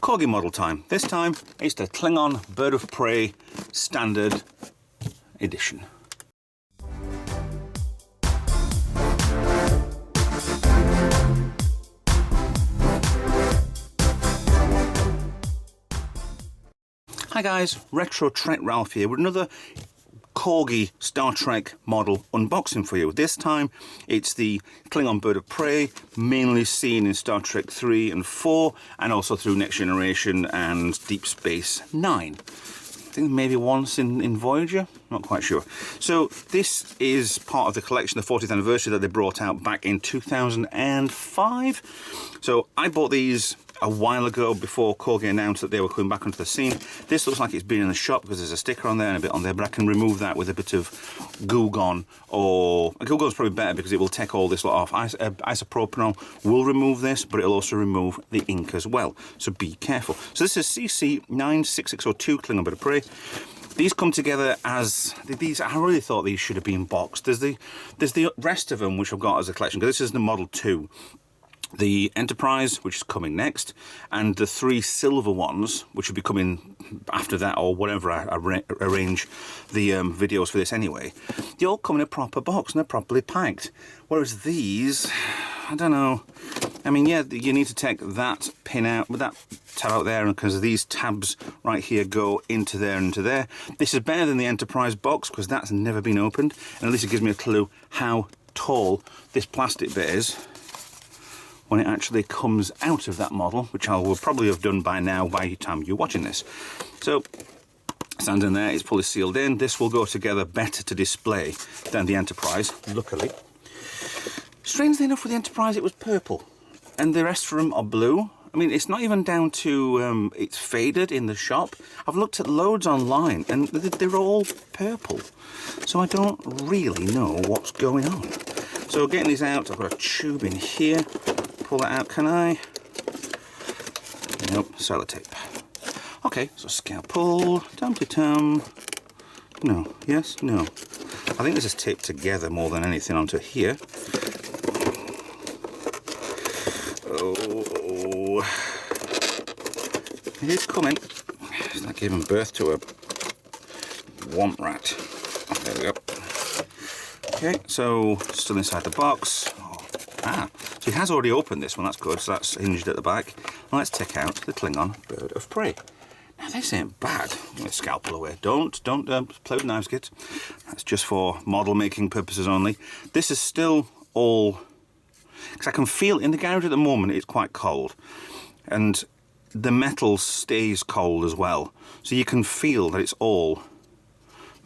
Corgi model time. This time it's the Klingon Bird of Prey Standard Edition. Hi guys, Retro Trek Ralph here with another Corgi Star Trek model unboxing for you. This time it's the Klingon Bird of Prey, mainly seen in Star Trek 3 and 4 and also through Next Generation and Deep Space Nine. I think maybe once in Voyager, not quite sure. So this is part of the collection, the 40th anniversary that they brought out back in 2005. So I bought these a while ago before Corgi announced that they were coming back onto the scene. This looks like it's been in the shop because there's a sticker on there and a bit on there, but I can remove that with a bit of Goo Gone, or Goo Gone's probably better because it will take all this lot off. Isopropanol will remove this, but it'll also remove the ink as well, so be careful. So this is CC96602 Klingon Bird of Prey. These come together as these. I really thought these should have been boxed. There's the rest of them which I've got as a collection, because this is the Model 2. The Enterprise, which is coming next, and the 3 silver ones, which will be coming after that, or whatever I arrange the videos for this anyway. They all come in a proper box and they're properly packed. Whereas these, I don't know. I mean, yeah, you need to take that pin out, with that tab out there, because these tabs right here go into there and into there. This is better than the Enterprise box because that's never been opened, and at least it gives me a clue how tall this plastic bit is when it actually comes out of that model, which I will probably have done by now by the time you're watching this. So, stands in there, it's fully sealed in. This will go together better to display than the Enterprise, luckily. Strangely enough, with the Enterprise, it was purple, and the rest of them are blue. I mean, it's not even down to it's faded in the shop. I've looked at loads online, and they're all purple. So I don't really know what's going on. So getting these out, I've got a tube in here. Pull that out, can I? Nope, sellotape. Okay, so scalpel, tum-to-tum. No, yes, no. I think this is taped together more than anything onto here. Oh, it is coming. It's like giving birth to a womp rat. There we go. Okay, so still inside the box. So it has already opened this one, that's good, so that's hinged at the back. Now let's take out the Klingon Bird of Prey. Now this ain't bad. Let's scalpel away. Don't play with knives, kids. That's just for model making purposes only. This is still all, because I can feel in the garage at the moment it's quite cold, and the metal stays cold as well. So you can feel that it's all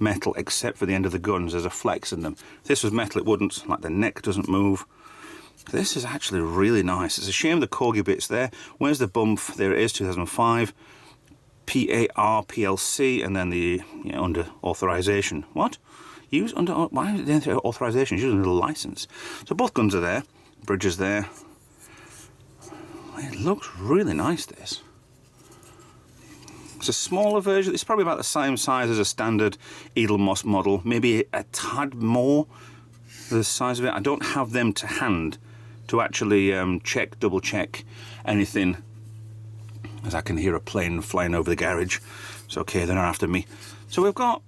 metal except for the end of the guns. There's a flex in them. If this was metal, it wouldn't. Like the neck doesn't move. This is actually really nice. It's a shame the Corgi bit's there. Where's the bump? There it is, 2005. PAR PLC, and then the under authorization. What? Use under, why is it authorization? It's using a license. So both guns are there. Bridge is there. It looks really nice, this. It's a smaller version. It's probably about the same size as a standard Edelmoss model. Maybe a tad more the size of it. I don't have them to hand to actually double check anything, as I can hear a plane flying over the garage. It's okay, they're not after me. So we've got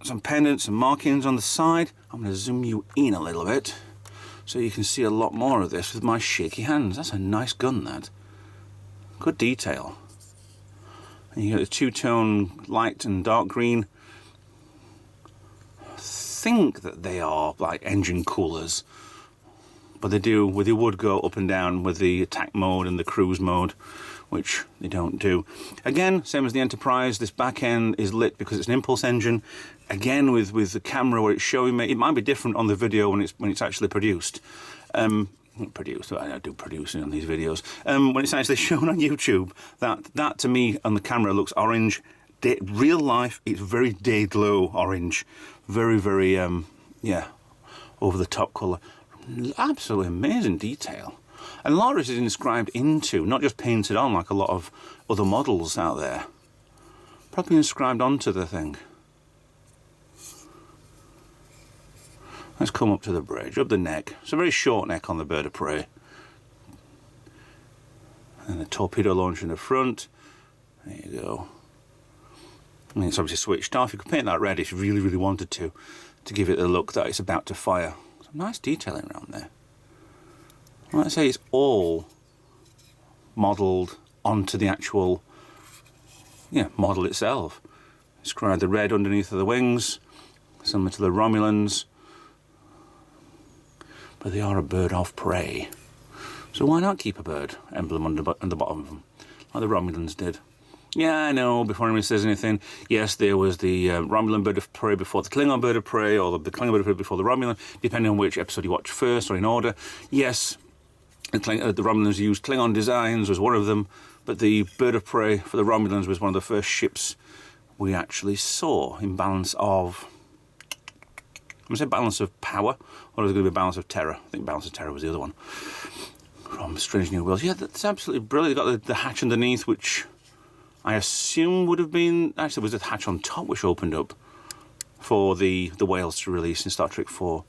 some pendants and markings on the side. I'm going to zoom you in a little bit so you can see a lot more of this with my shaky hands. That's a nice gun, that. Good detail. And you get the two-tone light and dark green. I think that they are like engine coolers, but they would go up and down with the attack mode and the cruise mode, which they don't do. Again, same as the Enterprise, this back end is lit because it's an impulse engine. Again, with the camera where it's showing me, it might be different on the video when it's actually produced. Not produced, I do producing on these videos. When it's actually shown on YouTube, that to me on the camera looks orange. Real life, it's very day glow orange. Very, very, yeah, over the top colour. Absolutely amazing detail. And a lot of this is inscribed into, not just painted on like a lot of other models out there. Probably inscribed onto the thing. Let's come up to the bridge, up the neck. It's a very short neck on the Bird of Prey. And the torpedo launcher in the front. There you go. I mean, it's obviously switched off. You could paint that red if you really, really wanted to give it the look that it's about to fire. Some nice detailing around there. Like I say, it's all modelled onto the actual model itself. Describe the red underneath of the wings, similar to the Romulans, but they are a bird of prey. So why not keep a bird emblem on the bottom of them, like the Romulans did? Yeah, I know, before anyone says anything, yes, there was the Romulan bird of prey before the Klingon bird of prey, or the Klingon bird of prey before the Romulan, depending on which episode you watch first or in order. Yes, the Romulans used Klingon designs, was one of them, but the bird of prey for the Romulans was one of the first ships we actually saw in balance of... I'm going to say balance of power, or is it going to be balance of terror? I think balance of terror was the other one. From Strange New Worlds. Yeah, that's absolutely brilliant. They've got the hatch underneath, which I assume would have been... Actually, there was a hatch on top which opened up for the whales to release in Star Trek 4.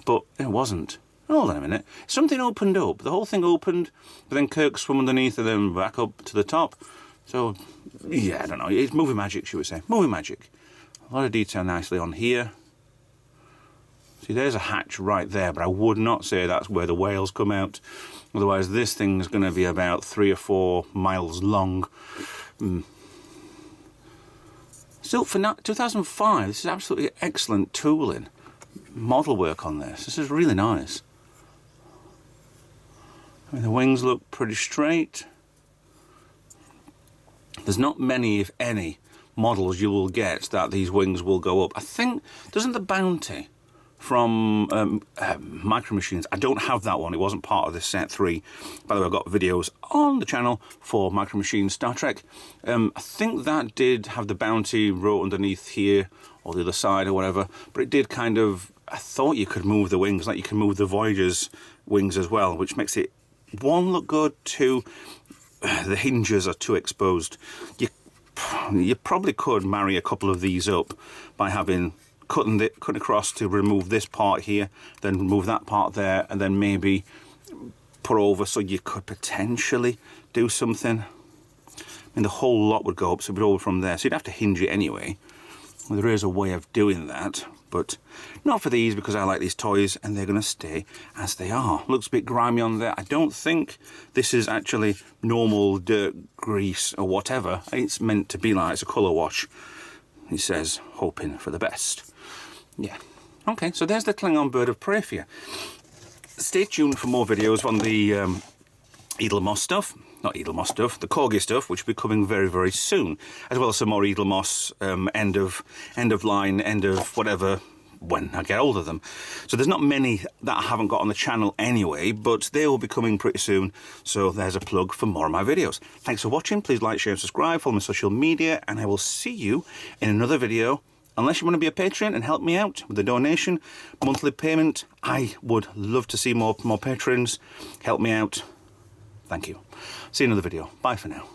But it wasn't. Hold on a minute. Something opened up. The whole thing opened, but then Kirk swam underneath and then back up to the top. So, yeah, I don't know. It's movie magic, should we say. Movie magic. A lot of detail nicely on here. See, there's a hatch right there, but I would not say that's where the whales come out. Otherwise, this thing's going to be about 3 or 4 miles long. Still, for 2005, this is absolutely excellent tooling. Model work on this. This is really nice. I mean, the wings look pretty straight. There's not many, if any, models you will get that these wings will go up. I think, doesn't the Bounty from Micro Machines, I don't have that one, it wasn't part of this set 3. By the way, I've got videos on the channel for Micro Machines Star Trek. I think that did have the Bounty wrote underneath here, or the other side or whatever, but it did kind of, I thought you could move the wings, like you can move the Voyager's wings as well, which makes it, 1, look good, 2, the hinges are too exposed. You probably could marry a couple of these up by having cutting across to remove this part here, then remove that part there, and then maybe put over so you could potentially do something. I mean, the whole lot would go up, so it'd be over from there. So you'd have to hinge it anyway. Well, there is a way of doing that, but not for these because I like these toys and they're going to stay as they are. Looks a bit grimy on there. I don't think this is actually normal dirt, grease or whatever. It's meant to be like it's a colour wash. He says, hoping for the best. Yeah. Okay, so there's the Klingon bird of prey for you. Stay tuned for more videos on the Edelmoss stuff. Not Edelmoss stuff, the Corgi stuff, which will be coming very, very soon. As well as some more Edelmoss end of line, end of whatever, when I get hold of them. So there's not many that I haven't got on the channel anyway, but they will be coming pretty soon. So there's a plug for more of my videos. Thanks for watching. Please like, share, and subscribe. Follow my social media, and I will see you in another video. Unless you want to be a patron and help me out with a donation, monthly payment, I would love to see more patrons. Help me out. Thank you. See you in another video. Bye for now.